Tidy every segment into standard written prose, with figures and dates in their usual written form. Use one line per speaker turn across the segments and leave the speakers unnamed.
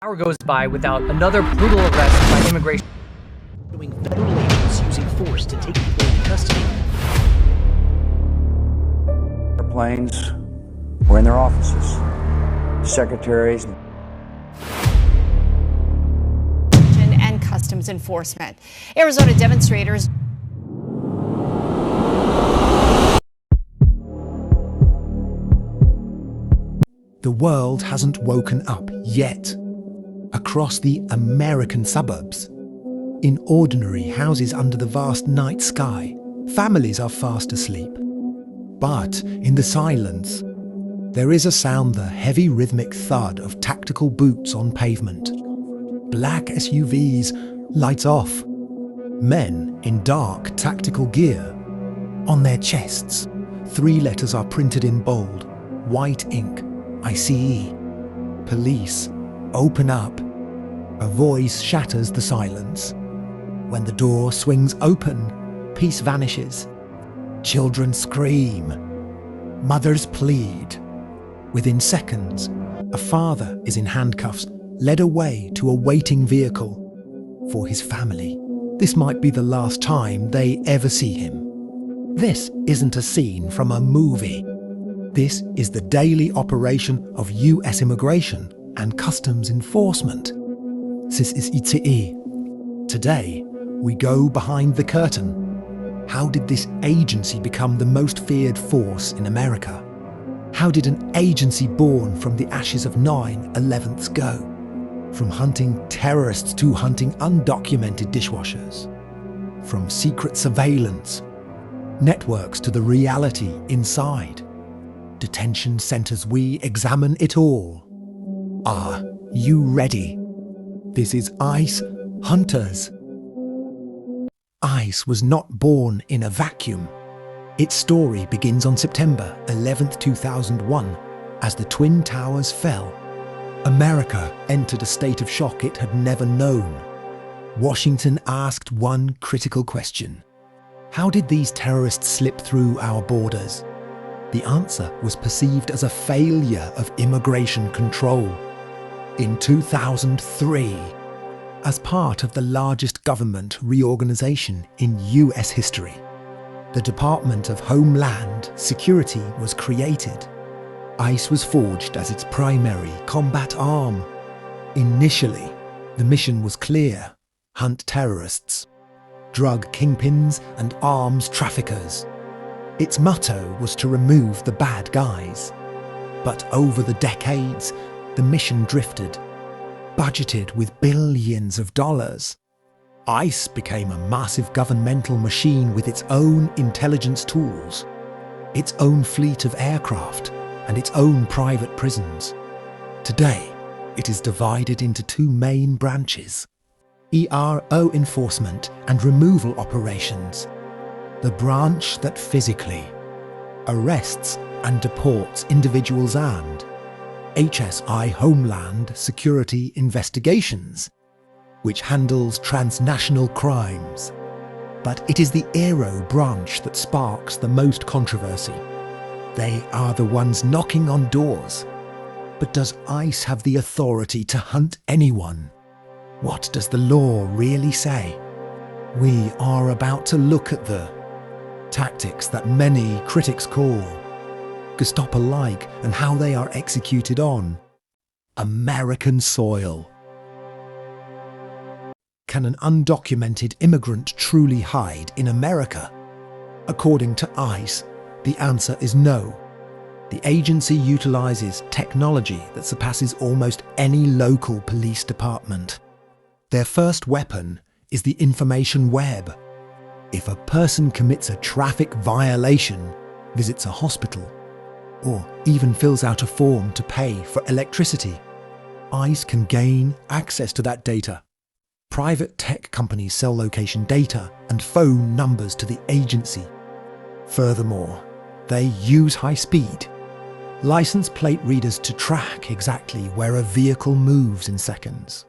hour goes by without another brutal arrest by immigration.
Federal agents using force to take people into custody.
Airplanes were in their offices. Secretaries.
And customs enforcement. Arizona demonstrators.
The world hasn't woken up yet. Across the American suburbs, in ordinary houses under the vast night sky, families are fast asleep. But in the silence, there is a sound, the heavy rhythmic thud of tactical boots on pavement. Black SUVs, lights off. Men in dark tactical gear. On their chests, 3 letters are printed in bold, white ink. ICE. Police. Open up. A voice shatters the silence. When the door swings open, peace vanishes. Children scream. Mothers plead. Within seconds, a father is in handcuffs, led away to a waiting vehicle. For his family, this might be the last time they ever see him. This isn't a scene from a movie. This is the daily operation of US immigration and customs enforcement. This is ICE. Today, we go behind the curtain. How did this agency become the most feared force in America? How did an agency born from the ashes of 9/11s go? From hunting terrorists to hunting undocumented dishwashers. From secret surveillance, networks to the reality inside. Detention centers, we examine it all. Are you ready? This is ICE Hunters. ICE was not born in a vacuum. Its story begins on September 11th, 2001, as the Twin Towers fell. America entered a state of shock it had never known. Washington asked one critical question. How did these terrorists slip through our borders? The answer was perceived as a failure of immigration control. In 2003, as part of the largest government reorganization in US history, the Department of Homeland Security was created. ICE was forged as its primary combat arm. Initially, the mission was clear: hunt terrorists, drug kingpins and arms traffickers. Its motto was to remove the bad guys. But over the decades, the mission drifted, budgeted with billions of dollars. ICE became a massive governmental machine with its own intelligence tools, its own fleet of aircraft, and its own private prisons. Today, it is divided into 2 main branches: ERO enforcement and removal operations. The branch that physically arrests and deports individuals, and HSI Homeland Security Investigations, which handles transnational crimes. But it is the ERO branch that sparks the most controversy. They are the ones knocking on doors. But does ICE have the authority to hunt anyone? What does the law really say? We are about to look at the tactics that many critics call Gestapo-like, and how they are executed on American soil. Can an undocumented immigrant truly hide in America? According to ICE, the answer is no. The agency utilizes technology that surpasses almost any local police department. Their first weapon is the information web. If a person commits a traffic violation, visits a hospital, or even fills out a form to pay for electricity, ICE can gain access to that data. Private tech companies sell location data and phone numbers to the agency. Furthermore, they use high speed license plate readers to track exactly where a vehicle moves in seconds.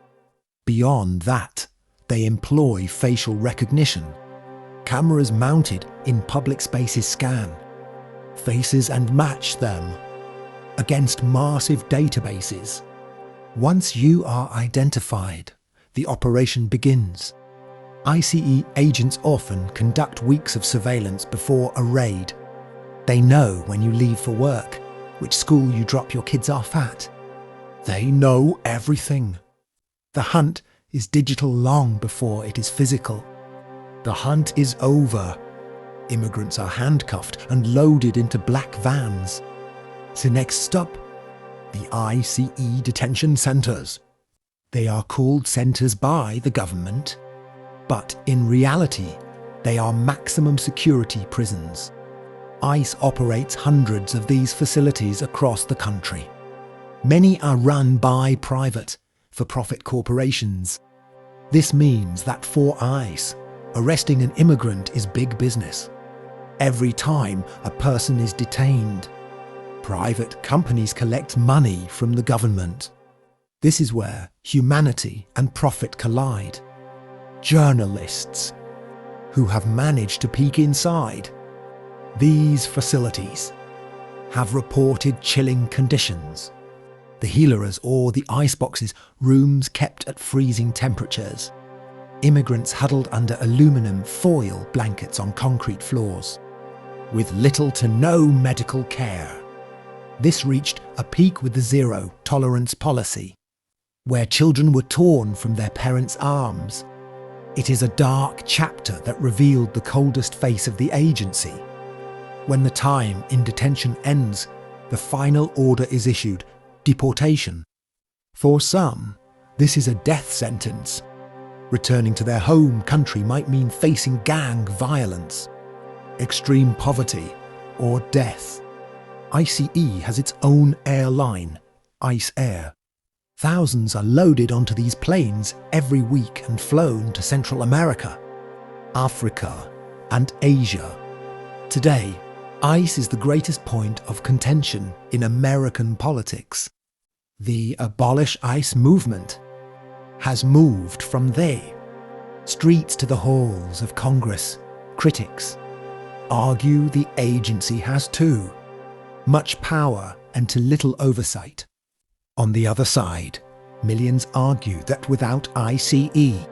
Beyond that, they employ facial recognition. Cameras mounted in public spaces scan faces and match them against massive databases. Once you are identified, the operation begins. ICE agents often conduct weeks of surveillance before a raid. They know when you leave for work, which school you drop your kids off at. They know everything. The hunt is digital long before it is physical. The hunt is over. Immigrants are handcuffed and loaded into black vans. So next stop, the ICE detention centres. They are called centres by the government, but in reality, they are maximum security prisons. ICE operates hundreds of these facilities across the country. Many are run by private, for-profit corporations. This means that for ICE, arresting an immigrant is big business. Every time a person is detained, private companies collect money from the government. This is where humanity and profit collide. Journalists, who have managed to peek inside these facilities, have reported chilling conditions. The healers or the iceboxes, rooms kept at freezing temperatures. Immigrants huddled under aluminum foil blankets on concrete floors, with little to no medical care. This reached a peak with the zero-tolerance policy, where children were torn from their parents' arms. It is a dark chapter that revealed the coldest face of the agency. When the time in detention ends, the final order is issued: deportation. For some, this is a death sentence. Returning to their home country might mean facing gang violence, extreme poverty, or death. ICE has its own airline, ICE Air. Thousands are loaded onto these planes every week and flown to Central America, Africa, and Asia. Today, ICE is the greatest point of contention in American politics. The Abolish ICE movement has moved from the streets to the halls of Congress. Critics argue the agency has too much power and too little oversight. On the other side, millions argue that without ICE,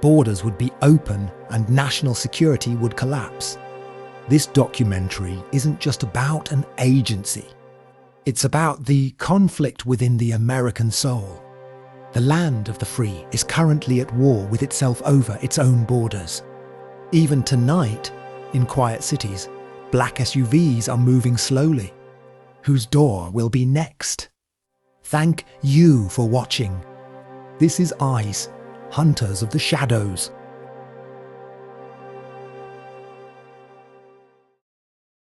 borders would be open and national security would collapse. This documentary isn't just about an agency. It's about the conflict within the American soul. The land of the free is currently at war with itself over its own borders. Even tonight, in quiet cities, black SUVs are moving slowly. Whose door will be next? Thank you for watching. This is ICE, Hunters of the Shadows.